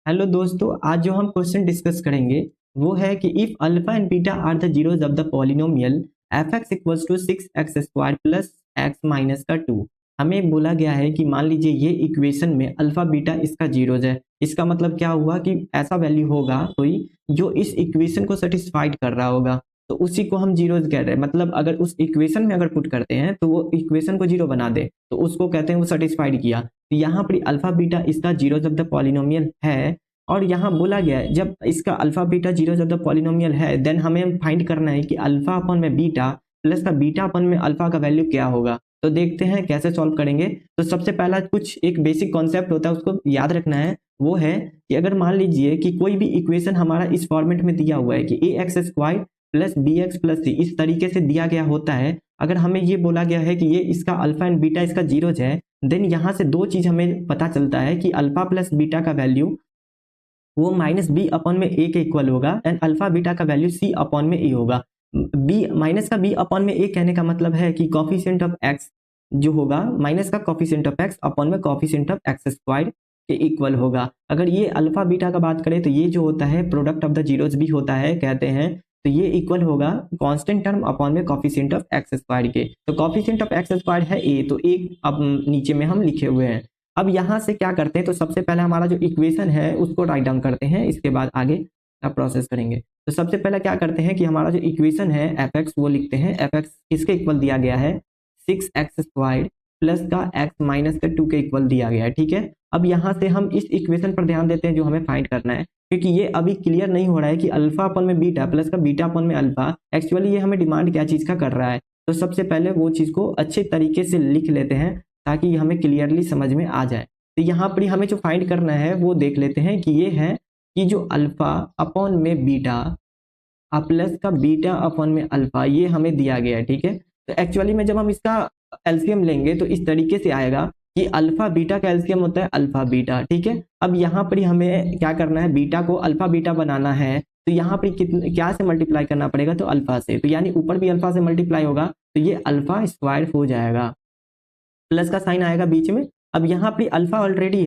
Hello दोस्तों, आज जो हम क्वेश्चन डिस्कस करेंगे वो है कि if alpha and beta are the zeros of the polynomial F X equals to six X square plus X minus का टू। हमें बोला गया है कि मान लीजिए ये इक्वेशन में अल्फा बीटा इसका जीरोज है। इसका मतलब क्या हुआ कि ऐसा वैल्यू होगा कोई जो इस इक्वेशन को सेटिस्फाइड कर रहा होगा, तो उसी को हम जीरोज कह रहे हैं। मतलब अगर उस इक्वेशन में अगर पुट करते हैं तो वो इक्वेशन को जीरो बना दे तो उसको कहते हैं वो सेटिस्फाइड किया। तो यहाँ पर अल्फा बीटा इसका जीरोज ऑफ द पॉलिनोमियल है। और यहाँ बोला गया है जब इसका alpha beta zeros of the polynomial है देन हमें फाइंड करना है कि अल्फा अपन में बीटा प्लस का बीटा अपन में अल्फा का वैल्यू क्या होगा। तो देखते हैं कैसे सॉल्व करेंगे। तो सबसे पहला कुछ एक बेसिक कॉन्सेप्ट होता है उसको याद रखना है। वो है कि अगर मान लीजिए कि कोई भी इक्वेशन हमारा इस फॉर्मेट में दिया हुआ है कि A X square plus B X plus C इस तरीके से दिया गया होता है। अगर हमें ये बोला गया है कि ये इसका अल्फा एंड बीटा इसका जीरोज है, देन यहाँ से दो चीज हमें पता चलता है कि अल्फा प्लस बीटा का वैल्यू वो माइनस बी अपॉन में ए के इक्वल होगा एंड अल्फा बीटा का वैल्यू सी अपॉन में ए होगा। बी माइनस का बी अपॉन में ए कहने का मतलब है कि कॉफिशिएंट ऑफ एक्स जो होगा माइनस का कॉफिशिएंट ऑफ एक्स अपॉन में कॉफिशिएंट ऑफ एक्स स्क्वायर के इक्वल होगा। अगर ये अल्फा बीटा का बात करें तो ये जो होता है प्रोडक्ट ऑफ द जीरोज भी होता है कहते हैं, तो ये इक्वल होगा कांस्टेंट टर्म अपॉन में कॉफिशिएंट ऑफ एक्स स्क्वायर के। तो कॉफिशिएंट ऑफ एक्स स्क्वायर है ए, तो ए अब नीचे में हम लिखे हुए हैं। अब यहाँ से क्या करते हैं, तो सबसे पहले हमारा जो इक्वेशन है उसको राइट डाउन करते हैं, इसके बाद आगे का प्रोसेस करेंगे। तो सबसे पहले क्या करते हैं कि हमारा जो इक्वेशन है एफ एक्स वो लिखते हैं। एफ एक्स किसके इक्वल दिया गया है, सिक्स एक्स स्क्वायर प्लस का एक्स माइनस का टू के इक्वल दिया गया है। ठीक है, अब यहाँ से हम इस इक्वेशन पर ध्यान देते हैं जो हमें फाइंड करना है, क्योंकि ये अभी क्लियर नहीं हो रहा है कि अल्फा अपन में बीटा प्लस का बीटा अपन में अल्फा एक्चुअली ये हमें डिमांड क्या चीज का कर रहा है। तो सबसे पहले वो चीज को अच्छे तरीके से लिख लेते हैं ताकि हमें क्लियरली समझ में आ जाए। तो यहाँ पर हमें जो फाइंड करना है वो देख लेते हैं कि ये है कि जो अल्फा अपॉन में बीटा प्लस का बीटा अपॉन में अल्फा ये हमें दिया गया है। ठीक है, तो एक्चुअली में जब हम इसका एलसीएम लेंगे तो इस तरीके से आएगा कि अल्फा बीटा का एलसीएम होता है अल्फा बीटा। ठीक है, अब यहाँ पर हमें क्या करना है, बीटा को अल्फा बीटा बनाना है तो यहाँ पर कितने क्या से मल्टीप्लाई करना पड़ेगा, तो अल्फा से। तो यानी ऊपर भी अल्फा से मल्टीप्लाई होगा तो ये अल्फा स्क्वायर हो जाएगा, प्लस का साइन आएगा बीच में। अब यहाँ पर अल्फा ऑलरेडी